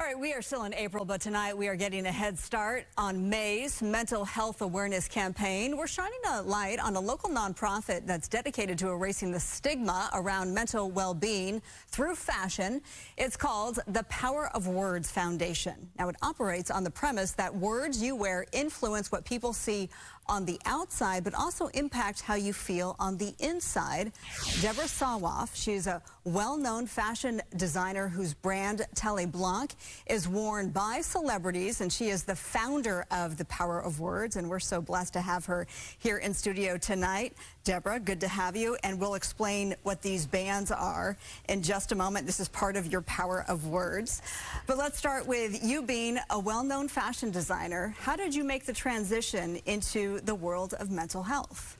All right, we are still in April, but tonight we are getting a head start on May's Mental Health Awareness Campaign. We're shining a light on a local nonprofit that's dedicated to erasing the stigma around mental well-being through fashion. It's called the Power of Words Foundation. Now, it operates on the premise that words you wear influence what people see on the outside, but also impact how you feel on the inside. Deborah Sawaf, she's a well-known fashion designer whose brand Tele Blanc is worn by celebrities, and she is the founder of the Power of Words, and we're so blessed to have her here in studio tonight. Deborah, good to have you, and we'll explain what these bands are in just a moment. This is part of your Power of Words. But let's start with you being a well-known fashion designer. How did you make the transition into the world of mental health?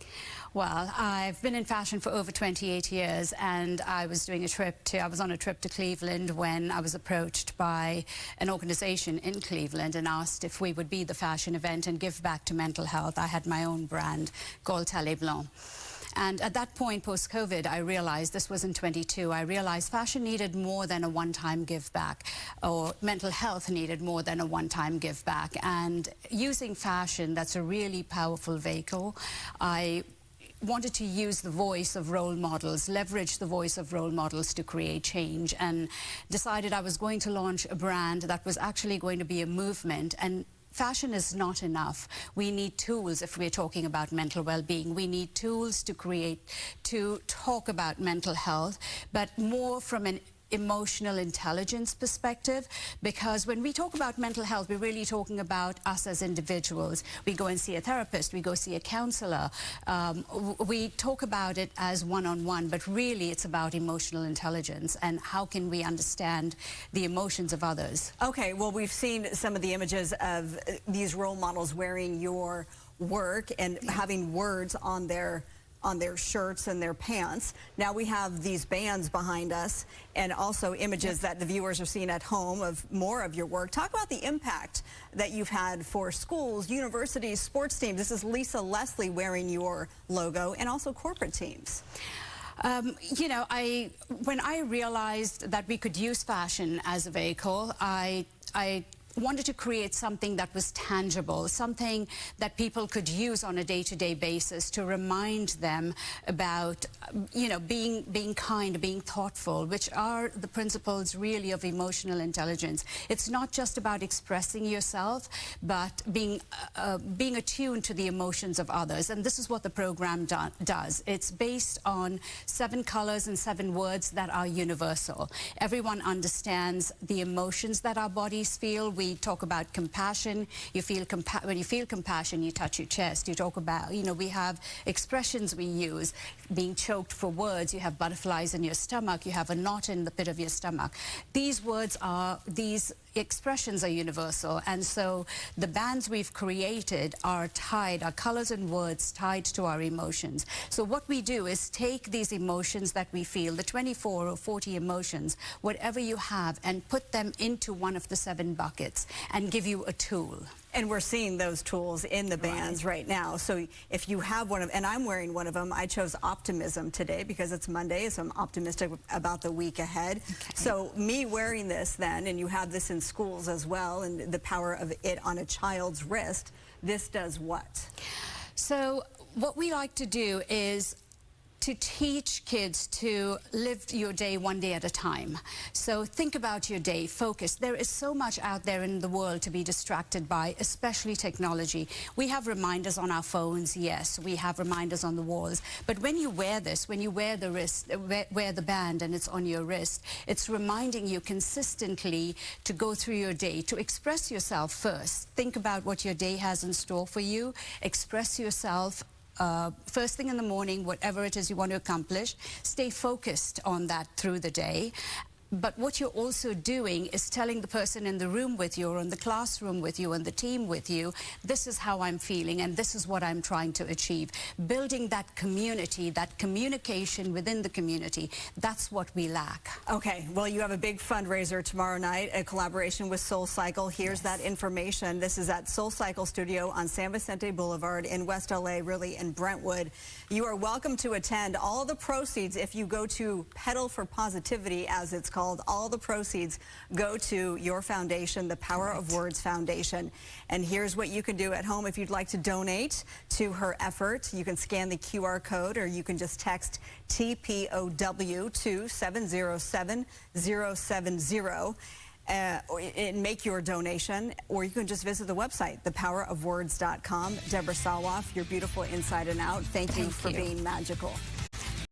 Well, I've been in fashion for over 28 years, and I was on a trip to Cleveland when I was approached by an organization in Cleveland and asked if we would be the fashion event and give back to mental health. I had my own brand called Tele Blanc. And at that point, post-COVID, I realized, this was in 22, I realized fashion needed more than a one-time give back, or mental health needed more than a one-time give back. And using fashion, that's a really powerful vehicle. I wanted to use the voice of role models, leverage the voice of role models to create change, and decided I was going to launch a brand that was actually going to be a movement. And fashion is not enough. We need tools if we're talking about mental well-being. We need tools to talk about mental health, but more from an emotional intelligence perspective, because when we talk about mental health, we're really talking about us as individuals. We go and see a therapist, we go see a counselor, we talk about it as one-on-one, but really it's about emotional intelligence and how can we understand the emotions of others. Okay, well, we've seen some of the images of these role models wearing your work and having words on their shirts and their pants. Now we have these bands behind us and also images that the viewers are seeing at home of more of your work. Talk about the impact that you've had for schools, universities, sports teams. This is Lisa Leslie wearing your logo, and also corporate teams. You know, when I realized that we could use fashion as a vehicle, I wanted to create something that was tangible, something that people could use on a day-to-day basis to remind them about, you know, being kind, being thoughtful, which are the principles really of emotional intelligence. It's not just about expressing yourself, but being attuned to the emotions of others. And this is what the program does. It's based on 7 colors and 7 words that are universal. Everyone understands the emotions that our bodies feel. We talk about compassion. When you feel compassion, you touch your chest. You talk about, you know, we have expressions we use. Being choked for words, you have butterflies in your stomach, you have a knot in the pit of your stomach. These expressions are universal, and so the bands we've created are tied, our colors and words tied to our emotions. So what we do is take these emotions that we feel, the 24 or 40 emotions, whatever you have, and put them into one of the 7 buckets and give you a tool. And we're seeing those tools in the bands right now. So if you have one of, and I'm wearing one of them, I chose optimism today because it's Monday, so I'm optimistic about the week ahead. Okay. So me wearing this then, and you have this in schools as well, and the power of it on a child's wrist, this does what? So what we like to do is to teach kids to live your day one day at a time. So think about your day, focus. There is so much out there in the world to be distracted by, especially technology. We have reminders on our phones, yes, we have reminders on the walls, but when you wear this, when you wear the band and it's on your wrist, it's reminding you consistently to go through your day, to express yourself first. Think about what your day has in store for you, express yourself first thing in the morning, whatever it is you want to accomplish, stay focused on that through the day. But what you're also doing is telling the person in the room with you, or in the classroom with you, and the team with you, this is how I'm feeling and this is what I'm trying to achieve. Building that community, that communication within the community, that's what we lack. Okay, well, you have a big fundraiser tomorrow night, a collaboration with Soul Cycle. Here's that information. This is at Soul Cycle Studio on San Vicente Boulevard in West LA, really in Brentwood. You are welcome to attend. All the proceeds, if you go to Pedal for Positivity, as it's called, called. All the proceeds go to your foundation, the Power of Words Foundation. And here's what you can do at home if you'd like to donate to her effort. You can scan the QR code, or you can just text TPOW to 707-070. And make your donation, or you can just visit the website, thepowerofwords.com. Deborah Sawaf, you're beautiful inside and out. Thank you for being magical.